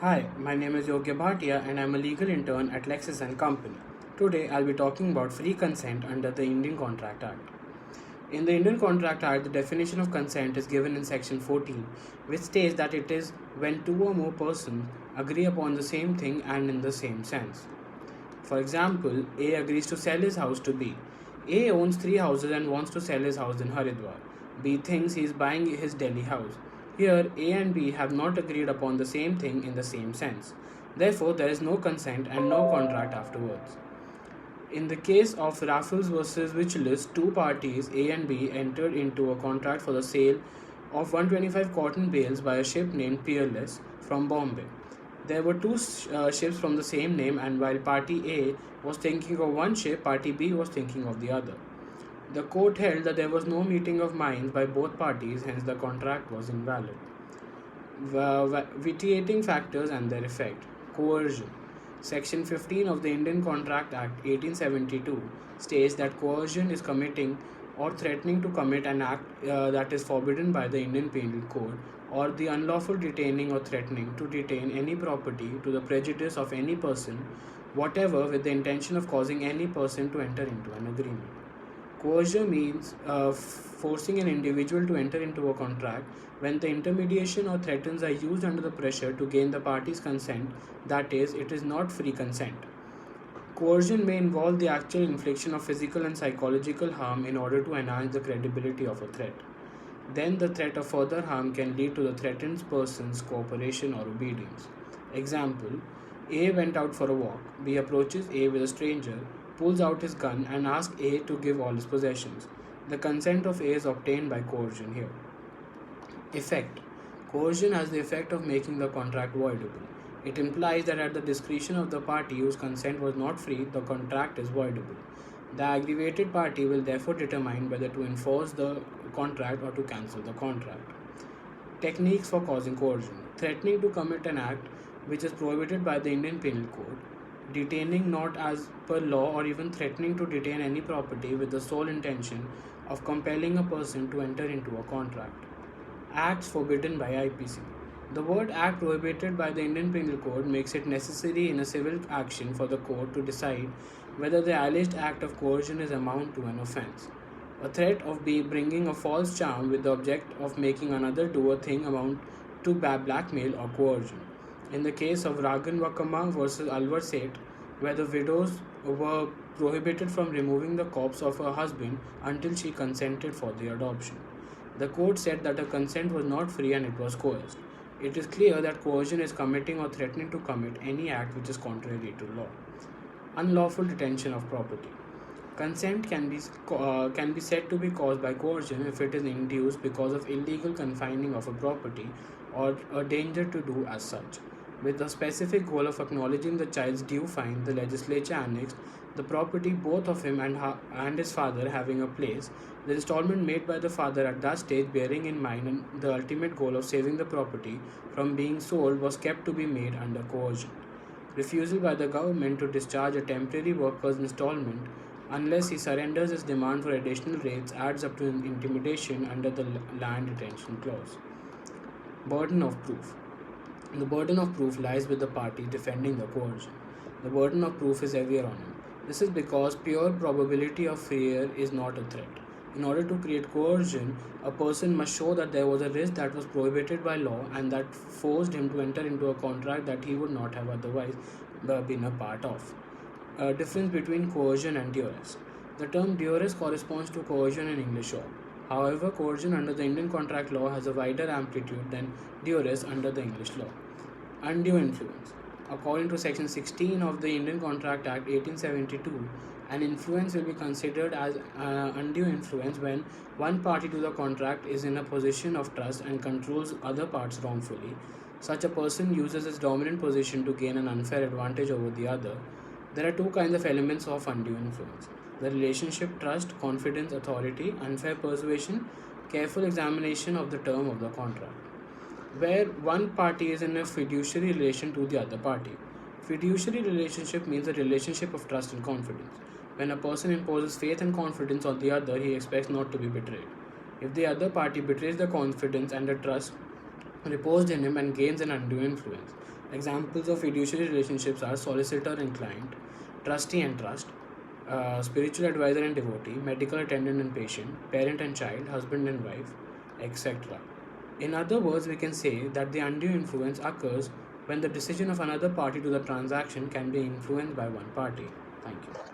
Hi, my name is Yogya Bhatia and I'm a legal intern at LEXIS and Company. Today I'll be talking about free consent under the Indian Contract Act. In the Indian Contract Act, the definition of consent is given in section 14, which states that it is when two or more persons agree upon the same thing and in the same sense. For example, A agrees to sell his house to B. A owns 3 houses and wants to sell his house in Haridwar. B thinks he is buying his Delhi house. Here, A and B have not agreed upon the same thing in the same sense. Therefore, there is no consent and no contract afterwards. In the case of Raffles versus Wichlis, two parties, A and B, entered into a contract for the sale of 125 cotton bales by a ship named Peerless from Bombay. There were two ships from the same name, and while Party A was thinking of one ship, Party B was thinking of the other. The court held that there was no meeting of minds by both parties, hence the contract was invalid. Vitiating factors and their effect. Coercion. Section 15 of the Indian Contract Act 1872 states that coercion is committing or threatening to commit an act that is forbidden by the Indian Penal Code, or the unlawful detaining or threatening to detain any property to the prejudice of any person, whatever, with the intention of causing any person to enter into an agreement. Coercion means forcing an individual to enter into a contract when the intermediation or threats are used under the pressure to gain the party's consent, that is, it is not free consent. Coercion may involve the actual infliction of physical and psychological harm in order to enhance the credibility of a threat. Then the threat of further harm can lead to the threatened person's cooperation or obedience. Example: A went out for a walk. B approaches A with a stranger, pulls out his gun, and asks A to give all his possessions. The consent of A is obtained by coercion here. Effect: coercion has the effect of making the contract voidable. It implies that at the discretion of the party whose consent was not free, the contract is voidable. The aggravated party will therefore determine whether to enforce the contract or to cancel the contract. Techniques for causing coercion: threatening to commit an act which is prohibited by the Indian Penal Code, detaining not as per law, or even threatening to detain any property with the sole intention of compelling a person to enter into a contract. Acts forbidden by IPC. The word act prohibited by the Indian Penal Code makes it necessary in a civil action for the court to decide whether the alleged act of coercion is amount to an offence. A threat of bringing a false charm with the object of making another do a thing amount to blackmail or coercion. In the case of Ragan Vakama versus Alvar Seth, where the widows were prohibited from removing the corpse of her husband until she consented for the adoption. The court said that her consent was not free and it was coerced. It is clear that coercion is committing or threatening to commit any act which is contrary to law. Unlawful detention of property. Consent can be said to be caused by coercion if it is induced because of illegal confining of a property or a danger to do as such. With the specific goal of acknowledging the child's due fine, the legislature annexed the property, both of him and his father having a place. The installment made by the father at that stage, bearing in mind the ultimate goal of saving the property from being sold, was kept to be made under coercion. Refusal by the government to discharge a temporary worker's installment unless he surrenders his demand for additional rates adds up to intimidation under the land retention clause. Burden of proof. The burden of proof lies with the party defending the coercion. The burden of proof is heavier on him. This is because pure probability of failure is not a threat. In order to create coercion, a person must show that there was a risk that was prohibited by law and that forced him to enter into a contract that he would not have otherwise been a part of. A difference between coercion and duress. The term duress corresponds to coercion in English law. However, coercion under the Indian contract law has a wider amplitude than duress under the English law. Undue influence. According to Section 16 of the Indian Contract Act 1872, an influence will be considered as undue influence when one party to the contract is in a position of trust and controls other parts wrongfully. Such a person uses his dominant position to gain an unfair advantage over the other. There are two kinds of elements of undue influence: the relationship trust, confidence, authority, unfair persuasion, careful examination of the term of the contract, where one party is in a fiduciary relation to the other party. Fiduciary relationship means a relationship of trust and confidence. When a person imposes faith and confidence on the other, he expects not to be betrayed. If the other party betrays the confidence and the trust reposed in him and gains an undue influence, Examples of fiduciary relationships are solicitor and client, trustee and trust, spiritual advisor and devotee, medical attendant and patient, parent and child, husband and wife, etc. In other words, we can say that the undue influence occurs when the decision of another party to the transaction can be influenced by one party. Thank you.